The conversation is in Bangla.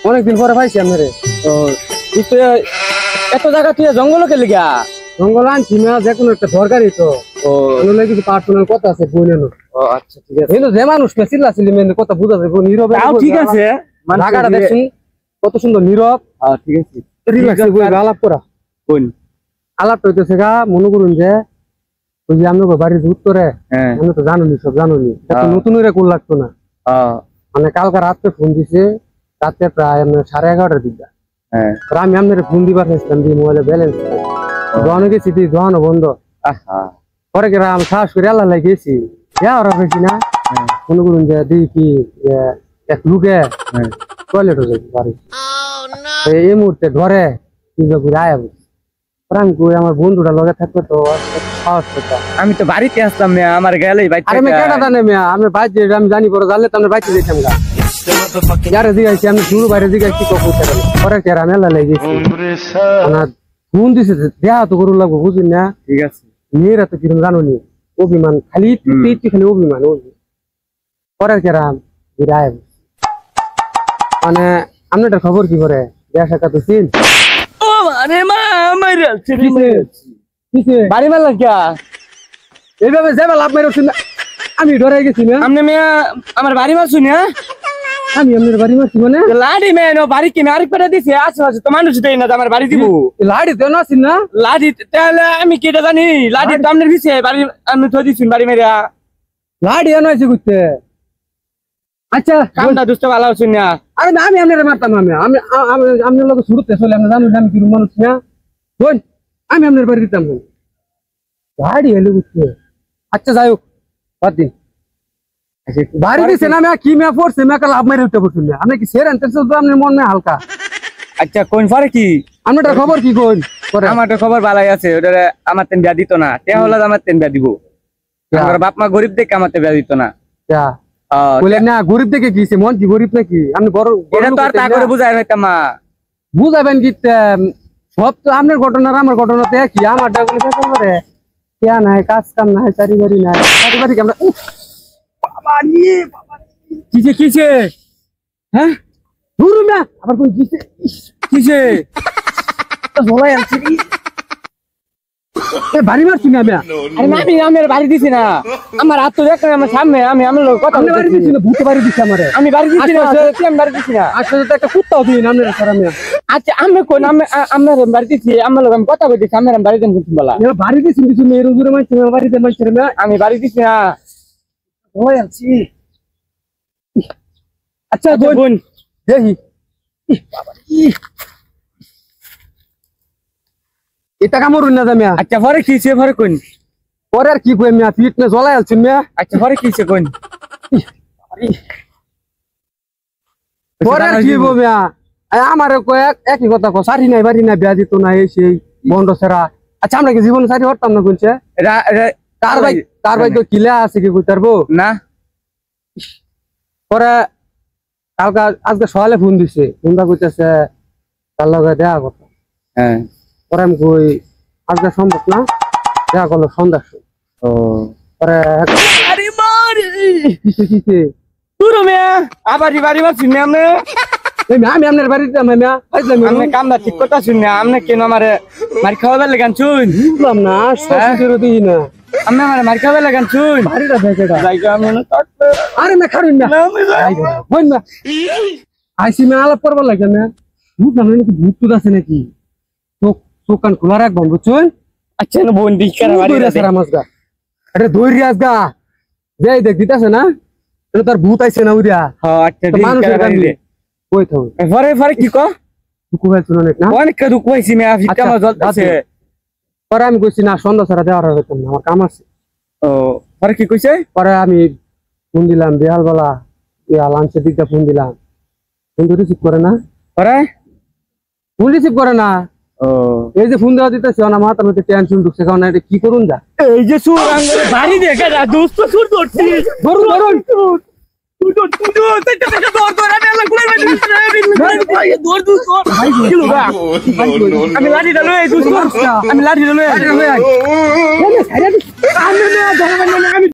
অনেকদিন পরে পাইছি আমি রে। এত জায়গা তুই জঙ্গল কে লিগা জঙ্গল আনছি না, যে কোনো একটা দরকারি তো কিছু পার্সোনাল কথা আছে বই নেন। আচ্ছা ঠিক আছে। কিন্তু যে মানুষ চিল্লা চিল্লি মেনে কথা বুঝা যাবে নীরব। ঠিক আছে, ঢাকাটা দেখছেন কত সুন্দর নীরব। ঠিক আছে, রিল্যাক্সে বই আলাপ করা। কোন আলাপ হইতেছে গা, মনে করুন যে ওই যে আপনার বাড়ির উত্তরে আমি তো জানুনি, সব জানুনি, নতুন কোন লাগতো না। মানে কালকে রাত্রে ফোন দিছে, রাত্রে প্রায় 11:30টার দিকটা। আমি আপনার ফোন দিবার চাইছিলাম, দিয়ে মোবাইলে ব্যালেন্স দোকানে গেছি, দিয়ে দোকানও বন্ধ। পরে আমি সাহস করে আল্লাহ গেছি, ওরা পেয়েছি না। মনে করুন যে দেখি এক লুকে টয়লেট হয়ে যাচ্ছে বাড়ি, এই মুহূর্তে ঘরে ঘুরে আয়া আমি কই আমার বন্ধুটা লগে থাকবে তো সাহস করতাম। আমি তো বাড়িতে আসতাম না, আমার গেলেই বাইরে। আরে কেটা জানে মিয়া, আমি বাইরে আমি জানি পরে জানলে তো আমি বাইরে যেতাম গা। যারা জিগাইছি আমি শুরু বাইরে জিগাইছি কখন পরে কেরা মেলা লেগেছি ফোন দিছে, দেয়া তো গরু লাগবো বুঝলি না। ঠিক আছে, মেয়েরা তো কিরম জানো নি, অভিমান খালি খালি অভিমান। পরে কেরা ঘুরে মানে আপনার খবর কি করে দেয়া সাক্ষাৎ চিন বাড়ি মেলা কিয়া এইভাবে যাবে লাভ মেরে না। আমি ডরে গেছি না, আমার বাড়ি মারছু না। আমি আপনার বাড়ি মারছি মানে লাড়ি মেয়ে বাড়ি কিনে আরেক পেটা দিছে। আচ্ছা তো মানুষ দেয় না, আমার বাড়ি দিব লাড়ি দেও না আছি না। লাড়ি তাহলে আমি কেটে জানি লাড়ি তো আপনার দিছে বাড়ি, আমি থই দিছি বাড়ি মেরা লাড়ি এনে আছে ঘুরতে। আচ্ছা কামটা দুষ্ট ভালো হচ্ছে না। আরে না, আমি আপনার মারতাম। আমি আপনার লোক শুরুতে চলে, আপনি জানুন আমি কিরম মানুষ না। বোন আমি আপনার বাড়ি দিতাম লাড়ি এলে ঘুরতে। আচ্ছা যাই হোক, বাদ দিন। বাড়ি দিছে না, কি মেয়া পড়ছে মেয়েকে লাভ মেরে উঠতে পড়ছিল। আপনি কি সের আনতে আপনার মন মেয়ে হালকা। আচ্ছা কোন পরে কি আপনার খবর কি কোন? আমার খবর ভালাই আছে, ওটা আমার তেন বিয়া দিত না। তে হলে আমার তেন বিয়া দিব। আমার বাপ মা গরিব দেখে আমার বিয়া দিত না। বলে না গরিব দেখে কি মন কি গরিব নাকি? আপনি বড় বুঝাই হইতাম মা বুঝাবেন কি? সব তো আপনার ঘটনা আমার ঘটনাতে কি? আমার করে কেয়া নাই, কাজ কাম নাই, চারি বাড়ি নাই, চারি বাড়ি আমরা কিসে কিসে হ্যাঁ ধরু না আবার কোন কিসে কিসে ঝোলাই আনছি বাড়ি মারছি না। আমি আমার বাড়ি দিছি না, আমার হাত তো দেখ আমার সামনে। আমি আমার কথা বাড়ি দিচ্ছি না, ভূতে বাড়ি দিচ্ছি আমার। আমি বাড়ি দিচ্ছি না, আমি বাড়ি দিচ্ছি না। আচ্ছা একটা কুত্তাও দিন আপনার সারা মেয়ে। আচ্ছা আমি কোন আমার বাড়ি দিচ্ছি, আমার লোক আমি কথা বলছি। আমার বাড়ি দেন কিন্তু বলা বাড়ি দিচ্ছি কিছু মেয়ের উপরে মারছি, বাড়িতে মারছি না। আমি বাড়ি দিচ্ছি না, ঝোলাই আনছি। আচ্ছা বোন দেখি এটা কামড় না মিয়া। আচ্ছা পরে কিছে পরে কোন পরে আর কি কই মিয়া, পিট না জ্বলাই আলছেন মিয়া। আচ্ছা পরে কিছে কোন পরে আর কি বলবো মিয়া? আমার কয়েক একই কথা কো, সারি নাই বাড়ি নাই, বিয়া দিত না, এই সেই বন্ধ সেরা। আচ্ছা আমরা কি জীবনে সারি হরতাম না কোনছে? কার ভাই তো কিলা আছে কি কইতে পারবো না। পরে কালকে আজকে সকালে ফোন দিছে, ফোনটা কইতেছে তার লগে দেখা কথা। পরে আমি কই আজকে সম্ভব না, দেখা করলো সন্ধ্যার সময়। পরে আমি আপনার বাড়িতে কামটা ঠিক কথা শুন না। আপনি কেন আমার মার খাওয়াবার লেগান চুন বুঝলাম না, দিই না আমি আমার মার খাওয়াবার লেগান চুন। আরে না খারুন না আইসি মে আলাপ করবার লাগে না। বুঝলাম না নাকি ভূত টুত আছে নাকি, চোখ কান খোলা রাখবেন বুঝছেন। আচ্ছা বোন এটা দৌড়ি আসগা যে দেখ দিতেছে না, এটা তার ভূত আইছে না উড়িয়া। কি কো পরে আমি কইছি না সন্ধ্যা ছাড়া দেওয়ার হইতাম না, আমার কাম আছে। পরে কি কইছে? পরে আমি ফোন দিলাম বিহাল বেলা, লাঞ্চের দিকটা ফোন দিলাম, ফোন তো রিসিভ করে না। পরে ফোন রিসিভ করে না। এই যে ফোন দেওয়া দিতেছে না, মাথার মধ্যে টেনশন ঢুকছে, কারণ এটা কি করুন যা এই যে সুর বাড়ি দেখে না দোস্ত সুর ধরছি ধরুন ধরুন আমি লাঠি ডালো আমি লাঠি ডালো